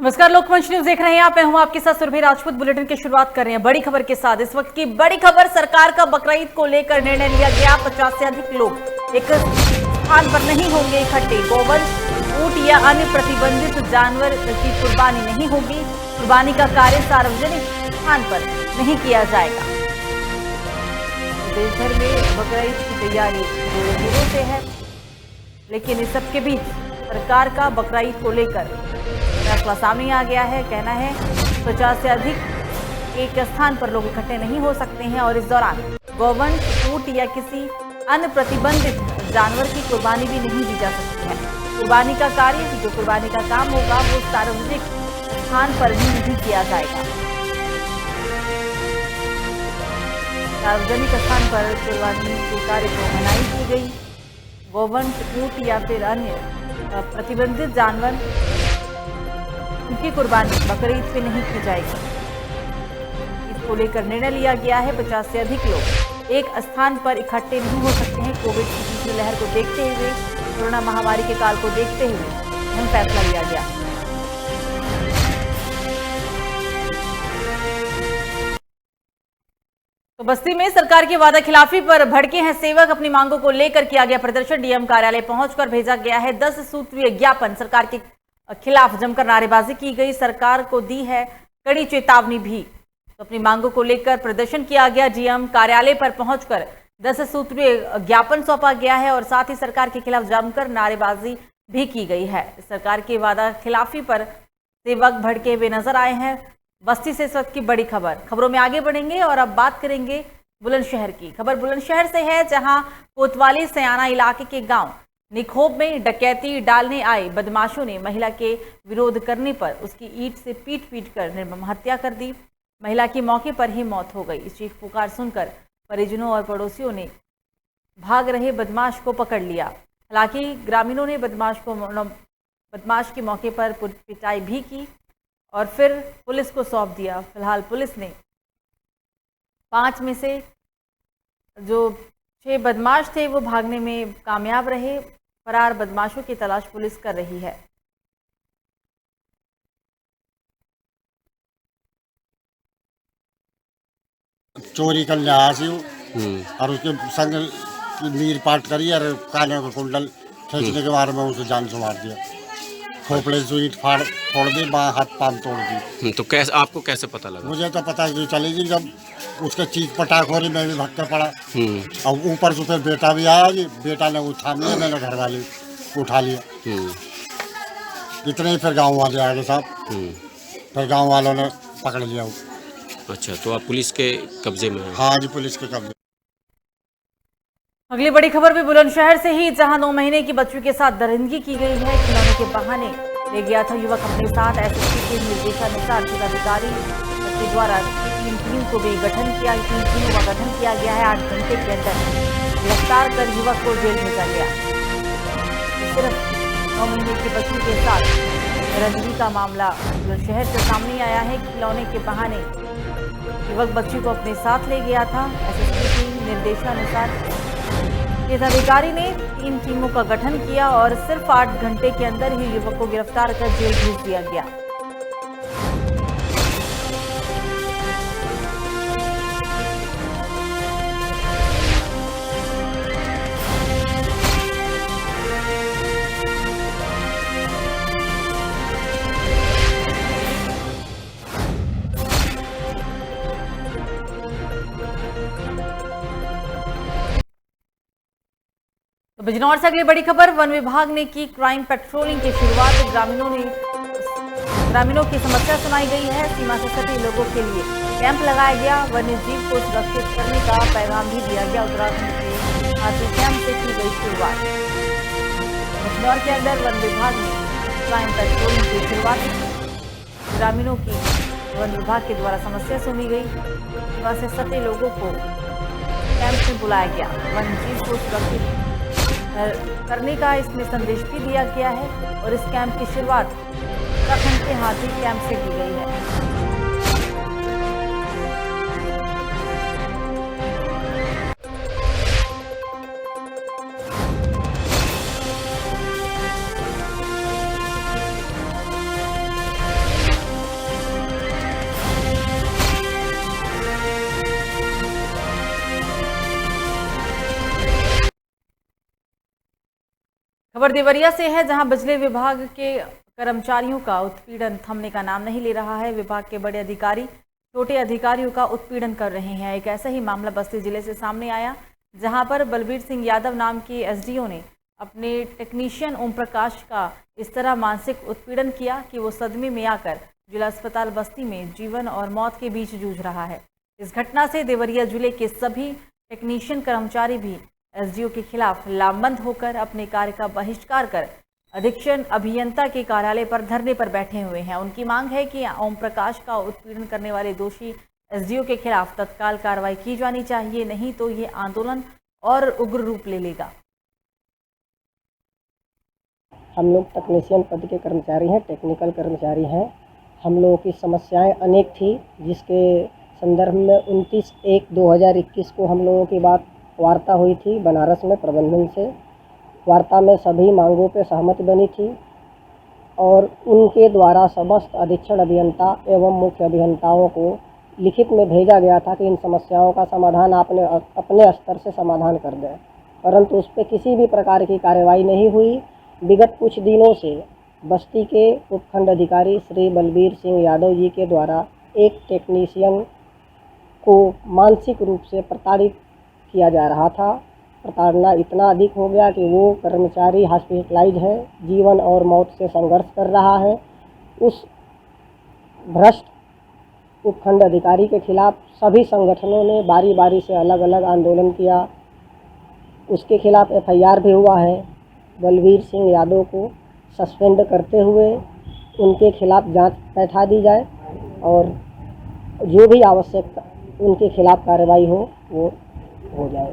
नमस्कार, लोकमंच न्यूज देख रहे हैं आप। मैं हूं आपके साथ सुरभि राजपूत। बुलेटिन की शुरुआत कर रहे हैं बड़ी खबर के साथ। इस वक्त की बड़ी खबर, सरकार का बकरीद को लेकर निर्णय लिया गया। 50 से अधिक लोग एक स्थान पर नहीं होंगे इकट्ठे। गोवंश, ऊंट या अन्य प्रतिबंधित जानवर की कुर्बानी नहीं होगी। कुर्बानी का कार्य सार्वजनिक स्थान पर नहीं किया जाएगा। देश भर में बकरीद की तैयारी जोरों से है, लेकिन इस सबके बीच सरकार का बकरीद को लेकर फैसला सामने आ गया है। कहना है 50 से अधिक एक स्थान पर लोग इकट्ठे नहीं हो सकते हैं और इस दौरान गोवंश, ऊंट या किसी अन्य प्रतिबंधित जानवर की कुर्बानी भी नहीं दी जा सकती है। कुर्बानी का कार्य, जो कुर्बानी का काम होगा, वो सार्वजनिक स्थान पर भी नहीं किया जाएगा। सार्वजनिक स्थान पर कुर्बानी के कार्य को मनाही की गई। गोवंश, ऊंट या फिर अन्य प्रतिबंधित जानवर, उनकी कुर्बानी बकरीद पे नहीं की जाएगी। इसको लेकर निर्णय लिया गया है। 50 से अधिक लोग एक स्थान पर इकट्ठे नहीं हो सकते हैं। कोविड की तीसरी लहर को देखते हुए, कोरोना महामारी के काल को देखते हुए अहम फैसला लिया गया। तो बस्ती में सरकार की वादा खिलाफी पर भड़के हैं सेवक। अपनी मांगों को लेकर किया गया प्रदर्शन। डीएम कार्यालय पहुंचकर भेजा गया है 10 सूत्रीय ज्ञापन। सरकार के खिलाफ जमकर नारेबाजी की गई। सरकार को दी है कड़ी चेतावनी भी। तो अपनी मांगों को लेकर प्रदर्शन किया गया। डीएम कार्यालय पर पहुंचकर 10 सूत्रीय ज्ञापन सौंपा गया है और साथ ही सरकार के खिलाफ जमकर नारेबाजी भी की गई है। सरकार की वादा खिलाफी पर सेवक भड़के हुए नजर आए हैं। बस्ती से इस वक्त की बड़ी खबरों में आगे बढ़ेंगे और अब बात करेंगे बुलंदशहर की। खबर बुलंदशहर से है, जहां कोतवाली सयाना इलाके के गांव निखोब में डकैती डालने आए बदमाशों ने महिला के विरोध करने पर उसकी ईंट से पीट कर निर्मम हत्या कर दी। महिला की मौके पर ही मौत हो गई। चीख पुकार सुनकर परिजनों और पड़ोसियों ने भाग रहे बदमाश को पकड़ लिया। हालांकि ग्रामीणों ने बदमाश के मौके पर पिटाई भी की और फिर पुलिस को सौंप दिया। फिलहाल पुलिस ने 5 में से जो 6 बदमाश थे वो भागने में कामयाब रहे। फरार बदमाशों की तलाश पुलिस कर रही है। चोरी कर लिया और उसके संग नीर पाट करी और काने का कुंडल खींचने के बाद में उसे जान से मार दिया। खोपड़े से ईंट फोड़ दी, हाथ पांव तोड़ दी। तो कैसे, आपको कैसे पता लगा? मुझे तो पता है कि चली गई। जब उसके चीख पटाख हो रही, मैं भी भटक पड़ा। और ऊपर से फिर बेटा भी आया जी, बेटा ने उठा लिया, मैंने घर वाले उठा लिया। इतने ही फिर गांव वाले आ गए साहब। फिर गांव वालों ने पकड़ लिया। अच्छा, तो आप पुलिस के कब्जे में हैं? हाँ जी, पुलिस के कब्जे। अगली बड़ी खबर भी बुलंदशहर से ही, जहां 9 महीने की बच्ची के साथ दरिंदगी की गई है। खिलौने के बहाने ले गया था युवक अपने साथ। एसएसपी के निर्देशानुसार जिलाधिकारी के द्वारा 3 टीम को भी गठन किया। 3 टीमों का गठन किया गया है। 8 घंटे के अंदर गिरफ्तार कर युवक को जेल भेजा गया। सिर्फ 9 महीने की बच्ची के साथ दरिंदगी का मामला बुलंदशहर से सामने आया है। खिलौने के बहाने युवक बच्ची को अपने साथ ले गया था। एसएसपी के निर्देशानुसार इस अधिकारी ने 3 टीमों का गठन किया और सिर्फ 8 घंटे के अंदर ही युवक को गिरफ्तार कर जेल भेज दिया गया। बिजनौर से अगली बड़ी खबर, वन विभाग ने की क्राइम पेट्रोलिंग की शुरुआत। ग्रामीणों की समस्या सुनाई गई है। सीमा से सटे लोगों के लिए कैंप लगाया गया। वन्य जीव को सुरक्षित करने का पैगाम भी दिया गया। उत्तराखंड के हाथी कैंप से की गई शुरुआत। बिजनौर के अंदर वन विभाग ने क्राइम पेट्रोलिंग की शुरुआत की। ग्रामीणों की वन विभाग के द्वारा समस्या सुनी गई। सीमा से सटे लोगों को कैंप में बुलाया गया। वन्य जीव को सुरक्षित करने का इसमें संदेश भी दिया गया है और इस कैंप की शुरुआत उत्तराखंड के हाथी कैंप से की गई है। खबर देवरिया से है, जहां बिजली विभाग के कर्मचारियों का उत्पीड़न थमने का नाम नहीं ले रहा है। विभाग के बड़े अधिकारी छोटे अधिकारियों का उत्पीड़न कर रहे हैं। एक ऐसा ही मामला बस्ती जिले से सामने आया, जहां पर बलबीर सिंह यादव नाम के एसडीओ ने अपने टेक्नीशियन ओम प्रकाश का इस तरह मानसिक उत्पीड़न किया कि वो सदमे में आकर जिला अस्पताल बस्ती में जीवन और मौत के बीच जूझ रहा है। इस घटना से देवरिया जिले के सभी टेक्नीशियन कर्मचारी भी एसडीओ के खिलाफ लामबंद होकर अपने कार्य का बहिष्कार कर अधीक्षण अभियंता के कार्यालय पर धरने पर बैठे हुए हैं। उनकी मांग है कि ओम प्रकाश का उत्पीड़न करने वाले दोषी एसडीओ के खिलाफ तत्काल कार्रवाई की जानी चाहिए, नहीं तो ये आंदोलन और उग्र रूप ले लेगा। हम लोग टेक्नीशियन पद के कर्मचारी हैं, टेक्निकल कर्मचारी हैं। हम लोगों की समस्याएं अनेक थी, जिसके संदर्भ में 29/1/2021 को हम लोगों की बात वार्ता हुई थी बनारस में प्रबंधन से। वार्ता में सभी मांगों पर सहमति बनी थी और उनके द्वारा समस्त अधीक्षण अभियंता एवं मुख्य अभियंताओं को लिखित में भेजा गया था कि इन समस्याओं का समाधान आपने अपने स्तर से समाधान कर दें, परंतु उस पर किसी भी प्रकार की कार्रवाई नहीं हुई। विगत कुछ दिनों से बस्ती के उपखंड अधिकारी श्री बलबीर सिंह यादव जी के द्वारा एक टेक्नीशियन को मानसिक रूप से प्रताड़ित किया जा रहा था। प्रताड़ना इतना अधिक हो गया कि वो कर्मचारी हॉस्पिटलाइज है, जीवन और मौत से संघर्ष कर रहा है। उस भ्रष्ट उपखंड अधिकारी के खिलाफ सभी संगठनों ने बारी बारी से अलग अलग आंदोलन किया। उसके खिलाफ एफआईआर भी हुआ है। बलबीर सिंह यादव को सस्पेंड करते हुए उनके खिलाफ जांच बैठा दी जाए और जो भी आवश्यक उनके खिलाफ कार्रवाई हो वो हो जाए।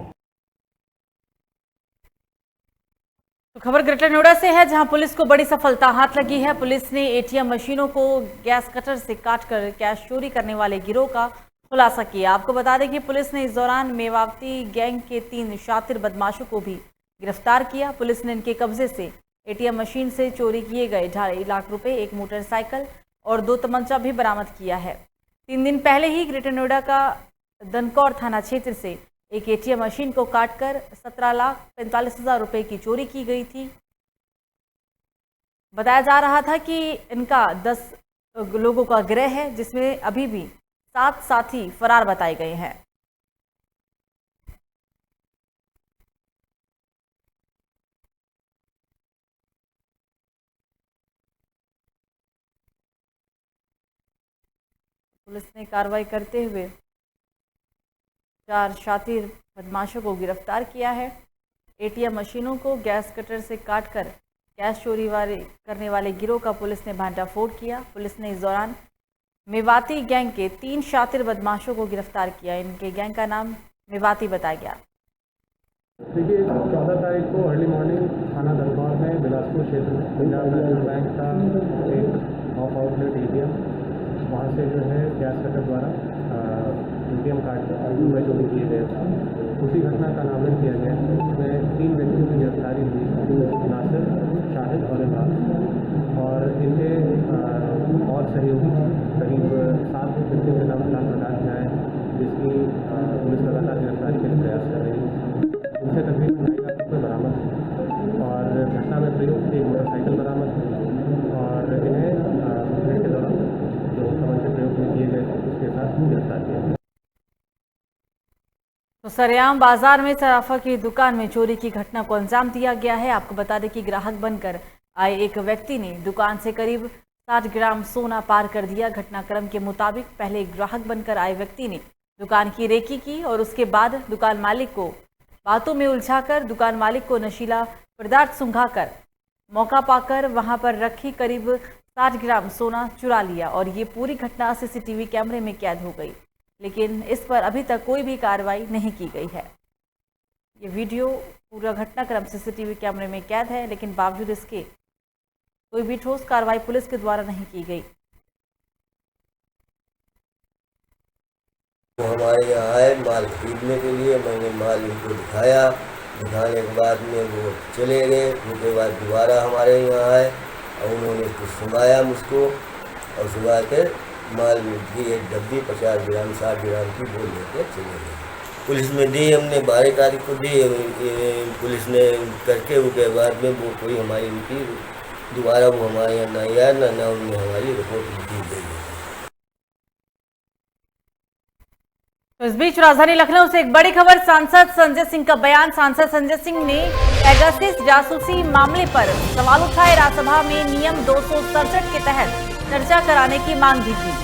तो खबर ग्रेटर नोएडा से है, जहां पुलिस को बड़ी सफलता हाथ लगी है। पुलिस ने एटीएम मशीनों को गैस कटर से काटकर कैश चोरी करने वाले गिरोह का खुलासा किया। आपको बता दें कि पुलिस ने इस दौरान मेवाती गैंग के 3 शातिर बदमाशों को भी गिरफ्तार किया। पुलिस ने इनके कब्जे से एटीएम मशीन से चोरी किए गए 2.5 लाख रुपए, एक मोटरसाइकिल और 2 तमंचा भी बरामद किया है। 3 दिन पहले ही ग्रेटर नोएडा का दनकौर थाना क्षेत्र से एक एटीएम मशीन को काटकर 17,45,000 रुपए की चोरी की गई थी। बताया जा रहा था कि इनका 10 लोगों का गिरोह है, जिसमें अभी भी 7 साथी फरार बताए गए हैं। पुलिस ने कार्रवाई करते हुए 4 शातिर बदमाशों को गिरफ्तार किया है। एटीएम मशीनों को गैस कटर से काटकर कैश चोरी करने वाले गिरोह का पुलिस ने भांडाफोड़ किया। पुलिस ने इस दौरान मेवाती गैंग के 3 शातिर बदमाशों को गिरफ्तार किया। इनके गैंग का नाम मेवाती बताया गया। देखिए, 14 तारीख को अर्ली मॉर्निंग थाना दनकौर में बिलासपुर क्षेत्र में पंजाब नेशनल बैंक का एक ऑफ आउटलेट एटीएम, वहाँ से जो है गैस कटर द्वारा एटीएम कार्ड रुपये चोरी किए गए थे। उसी घटना का नामकरण किया गया। इसमें 3 व्यक्तियों की गिरफ्तारी हुई, नासिर, शाहिद और इमरान, और इनके और सहयोगी करीब 7 व्यक्तियों के नाम प्रकाश में आए, जिसकी पुलिस लगातार गिरफ्तारी के लिए प्रयास कर रही है। उनसे तकरीबन 2.5 लाख रुपये बरामद और घटना में प्रयुक्त एक मोटरसाइकिल बरामद और इन्हें घटना के दौरान जो तमंचे प्रयोग में किए गए थे उसके साथ गिरफ्तार किया गया। तो सरेआम बाजार में सराफा की दुकान में चोरी की घटना को अंजाम दिया गया है। आपको बता दें कि ग्राहक बनकर आए एक व्यक्ति ने दुकान से करीब 60 ग्राम सोना पार कर दिया। घटनाक्रम के मुताबिक पहले ग्राहक बनकर आए व्यक्ति ने दुकान की रेकी की और उसके बाद दुकान मालिक को बातों में उलझाकर दुकान मालिक को नशीला पदार्थ सुंघाकर मौका पाकर वहां पर रखी करीब 60 ग्राम सोना चुरा लिया और ये पूरी घटना सीसीटीवी कैमरे में कैद हो गई, लेकिन इस पर अभी तक कोई भी कार्रवाई नहीं की गई है। ये वीडियो पूरा घटनाक्रम सीसीटीवी कैमरे में कैद है, लेकिन बावजूद इसके कोई भी ठोस कार्रवाई पुलिस के द्वारा नहीं की गई। तो हमारे यहाँ आए माल खरीदने के लिए, मैंने माल इनको दिखाया, दिखाने के बाद में वो चले गए। उसके बाद दोबारा हमारे यहाँ आए और उन्होंने कुछ सुनाया मुझको और सुना कर माल की एक डब्बी 50 ग्राम 60 ग्राम की बोल लेकर चले गए। पुलिस में दी, हमने 12 तारीख को दी। पुलिस ने करके उसके बाद में वो कोई हमारी उनकी दोबारा वो हमारे यहाँ ना आया ना उन्होंने हमारी रिपोर्ट दी गई है। तो इस बीच राजधानी लखनऊ से एक बड़ी खबर, सांसद संजय सिंह का बयान। सांसद संजय सिंह ने पेगासस जासूसी मामले पर सवाल उठाए। राज्यसभा में नियम 267 के तहत चर्चा कराने की मांग भी की।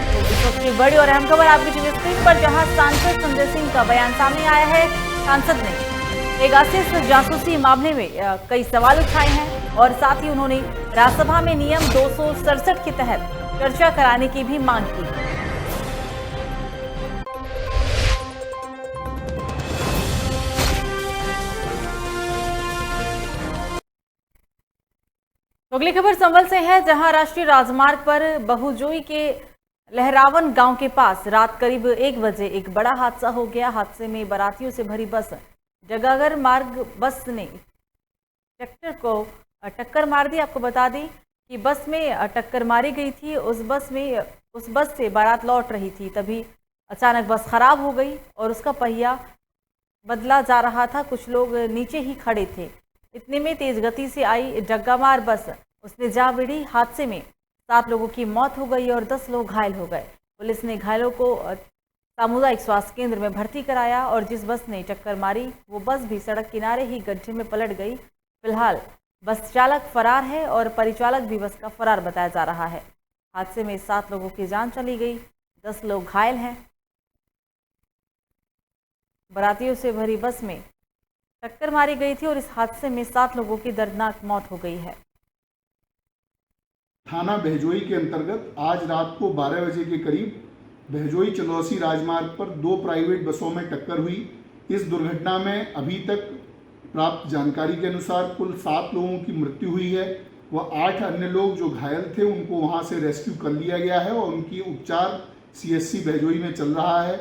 तो इस वक्त की बड़ी और अहम खबर आपकी टीवी स्क्रीन पर, जहां सांसद संजय सिंह का बयान सामने आया है। सांसद ने पेगासस जासूसी मामले में कई सवाल उठाए हैं और साथ ही उन्होंने राज्यसभा में नियम 267 के तहत चर्चा कराने की भी मांग की। अगली खबर संभल से है, जहां राष्ट्रीय राजमार्ग पर बहुजोई के लहरावन गांव के पास रात करीब 1 बजे एक बड़ा हादसा हो गया। हादसे में बारातियों से भरी बस जगागर मार्ग बस ने ट्रैक्टर को टक्कर मार दी। आपको बता दें कि बस में टक्कर मारी गई थी। उस बस से बारात लौट रही थी, तभी अचानक बस खराब हो गई और उसका पहिया बदला जा रहा था। कुछ लोग नीचे ही खड़े थे। इतने में तेज गति से आई डग्गामार बस उसने जा भिड़ी। हादसे में 7 लोगों की मौत हो गई और 10 लोग घायल हो गए। पुलिस ने घायलों को सामुदायिक स्वास्थ्य केंद्र में भर्ती कराया और जिस बस ने टक्कर मारी वो बस भी सड़क किनारे ही गड्ढे में पलट गई। फिलहाल बस चालक फरार है और परिचालक भी बस का फरार बताया जा रहा है। हादसे में 7 लोगों की जान चली गई, 10 लोग घायल हैं। बारातियों से भरी बस में टक्कर मारी गई थी और इस हादसे में 7 लोगों की दर्दनाक मौत हो गई है। थाना बहजोई के अंतर्गत आज रात को 12 बजे के करीब बहजोई चंदौसी राजमार्ग पर 2 प्राइवेट बसों में टक्कर हुई। इस दुर्घटना में अभी तक प्राप्त जानकारी के अनुसार कुल 7 लोगों की मृत्यु हुई है। वह 8 अन्य लोग जो घायल थे उनको वहां से रेस्क्यू कर लिया गया है और उनकी उपचार CSC बहजोई में चल रहा है।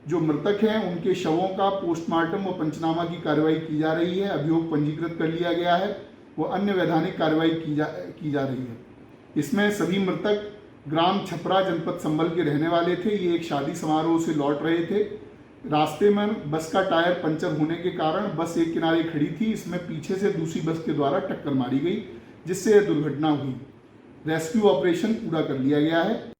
जो मृतक हैं उनके शवों का पोस्टमार्टम व पंचनामा की कार्रवाई की जा रही है। अभियोग पंजीकृत कर लिया गया है, वो अन्य वैधानिक कार्रवाई की जा रही है। इसमें सभी मृतक ग्राम छपरा जनपद संभल के रहने वाले थे। ये एक शादी समारोह से लौट रहे थे। रास्ते में बस का टायर पंचर होने के कारण बस एक किनारे खड़ी थी। इसमें पीछे से दूसरी बस के द्वारा टक्कर मारी गई, जिससे यह दुर्घटना हुई। रेस्क्यू ऑपरेशन पूरा कर लिया गया है।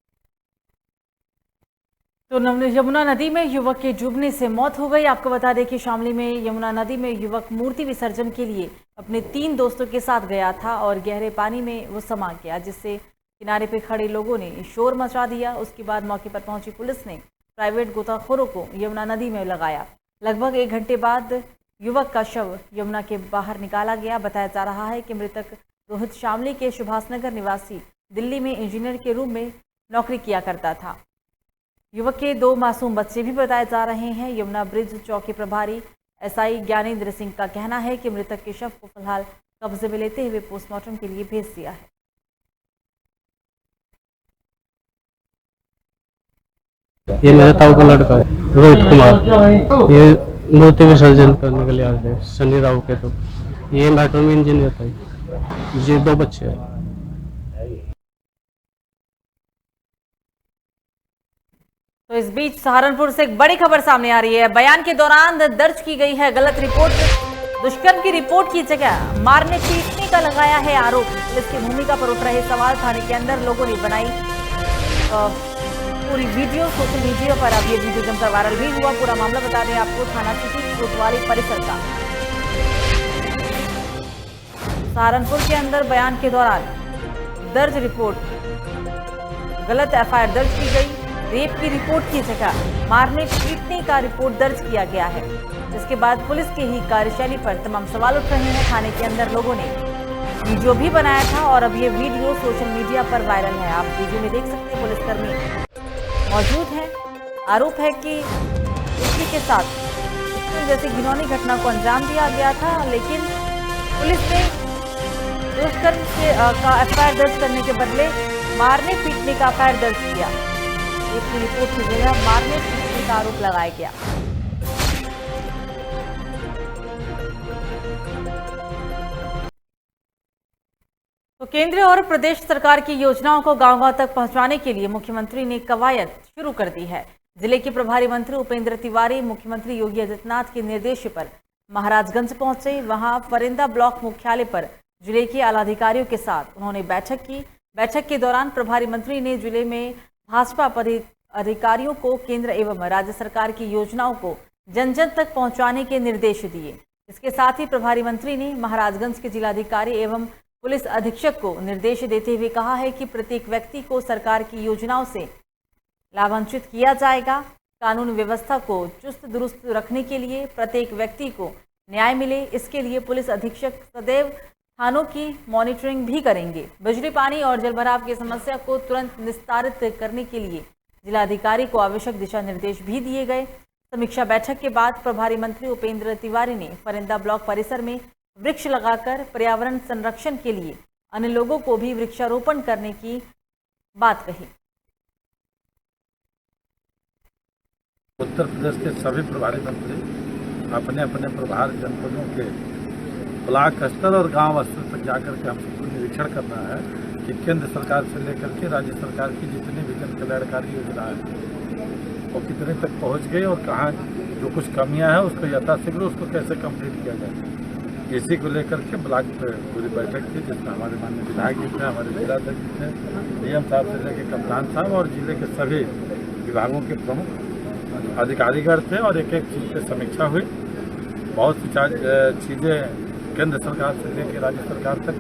तो यमुना नदी में युवक के डूबने से मौत हो गई। आपको बता दें कि शामली में यमुना नदी में युवक मूर्ति विसर्जन के लिए अपने 3 दोस्तों के साथ गया था और गहरे पानी में वो समा गया, जिससे किनारे पे खड़े लोगों ने शोर मचा दिया। उसके बाद मौके पर पहुंची पुलिस ने प्राइवेट गोताखोरों को यमुना नदी में लगाया। लगभग 1 घंटे बाद युवक का शव यमुना के बाहर निकाला गया। बताया जा रहा है कि मृतक रोहित शामली के सुभाषनगर निवासी दिल्ली में इंजीनियर के रूप में नौकरी किया करता था। युवक के 2 मासूम बच्चे भी बताए जा रहे हैं। यमुना ब्रिज चौकी प्रभारी SI ज्ञानेंद्र सिंह का कहना है कि मृतक के शव को फिलहाल कब्जे में लेते हुए पोस्टमार्टम के लिए भेज दिया है। ये मेरे ताऊ का लड़का है रोहित कुमार। ये मूर्ति विसर्जन करने के लिए आए थे शनि राव के। तो ये मेट्रो में इंजीनियर था। ये 2 बच्चे हैं। तो इस बीच सहारनपुर से एक बड़ी खबर सामने आ रही है। बयान के दौरान दर्ज की गई है गलत रिपोर्ट। दुष्कर्म की रिपोर्ट की जगह मारने पीटने का लगाया है आरोप। पुलिस की भूमिका पर उठ रहे सवाल। थाने के अंदर लोगों ने बनाई पूरी वीडियो। सोशल मीडिया पर अब ये वीडियो जमकर वायरल भी हुआ। पूरा मामला बता दें आपको, थाना सिटी कोतवाली परिसर का। सहारनपुर के अंदर बयान के दौरान दर्ज रिपोर्ट, गलत FIR दर्ज की गई। रेप की रिपोर्ट की जगह मारने पीटने का रिपोर्ट दर्ज किया गया है, जिसके बाद पुलिस की ही कार्यशैली पर तमाम सवाल उठ रहे हैं। थाने के अंदर लोगों ने वीडियो भी बनाया था और अब ये वीडियो सोशल मीडिया पर वायरल है। आप वीडियो में देख सकते हैं पुलिसकर्मी मौजूद हैं। आरोप है कि इसी के साथ जैसे घिनौनी घटना को अंजाम दिया गया था, लेकिन पुलिस ने दुष्कर्म का FIR दर्ज करने के बदले मारने पीटने का FIR दर्ज किया। इसकी रिपोर्ट की जगह मारने पीटने का आरोप लगाया गया। तो केंद्र और प्रदेश सरकार की योजनाओं को गांव-गांव तक पहुंचाने के लिए मुख्यमंत्री ने कवायद शुरू कर दी है। जिले के प्रभारी मंत्री उपेंद्र तिवारी मुख्यमंत्री योगी आदित्यनाथ के निर्देश पर महाराजगंज पहुंचे। वहां फरिंदा ब्लॉक मुख्यालय पर जिले के आलाधिकारियों के साथ उन्होंने बैठक की। बैठक के दौरान प्रभारी मंत्री ने जिले में भाजपा अधिकारियों को केंद्र एवं राज्य सरकार की योजनाओं को जन जन तक पहुंचाने के निर्देश दिए। इसके साथ ही प्रभारी मंत्री ने महाराजगंज के जिलाधिकारी एवं पुलिस अधीक्षक को निर्देश देते हुए कहा है कि प्रत्येक व्यक्ति को सरकार की योजनाओं से लाभान्वित किया जाएगा। कानून व्यवस्था को चुस्त दुरुस्त रखने के लिए प्रत्येक व्यक्ति को न्याय मिले, इसके लिए पुलिस अधीक्षक सदैव थानों की मॉनिटरिंग भी करेंगे। बिजली, पानी और जलभराव की समस्या को तुरंत निस्तारित करने के लिए जिलाधिकारी को आवश्यक दिशा निर्देश भी दिए गए। समीक्षा बैठक के बाद प्रभारी मंत्री उपेंद्र तिवारी ने फरिंदा ब्लॉक परिसर में वृक्ष लगाकर पर्यावरण संरक्षण के लिए अन्य लोगों को भी वृक्षारोपण करने की बात कही। उत्तर प्रदेश के सभी प्रभारी मंत्री अपने अपने प्रभार जनपदों के ब्लॉक स्तर और गांव स्तर तक जाकर के हम सबको निरीक्षण करना है कि केंद्र सरकार से लेकर के राज्य सरकार की जितनी भी जन कल्याणकारी योजना है वो कितने तक पहुंच गई और कहाँ जो कुछ कमियां हैं उसको यथाशीघ्र उसको कैसे कंप्लीट किया जाए, इसी को लेकर के ब्लॉक पूरी बैठक थी जिसमें हमारे माननीय विधायक जी थे, हमारे जिलाध्यक्ष थे, डीएम साहब से लेकर कप्तान साहब और जिले के सभी विभागों के प्रमुख अधिकारीगण थे और एक एक चीज़ की समीक्षा हुई। बहुत सी चीज़ें केंद्र सरकार से लेकर राज्य सरकार तक,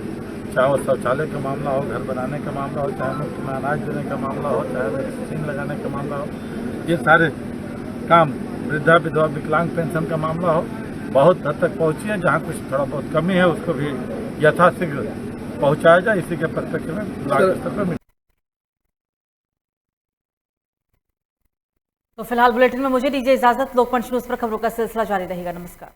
चाहे वो शौचालय का मामला हो, घर बनाने का मामला हो, चाहे मुफ्त में अनाज देने का मामला हो, चाहे वैक्सीन लगाने का मामला हो, ये सारे काम, वृद्धा विधवा विकलांग पेंशन का मामला हो, बहुत हद तक पहुँची है। जहाँ कुछ थोड़ा बहुत कमी है उसको भी यथाशीघ्र पहुँचाया जाए, इसी के परिप्रेक्ष्य में ब्लॉक स्तर पर। तो फिलहाल बुलेटिन में मुझे दीजिए इजाजत। लोकमंच न्यूज पर खबरों का सिलसिला जारी रहेगा। नमस्कार।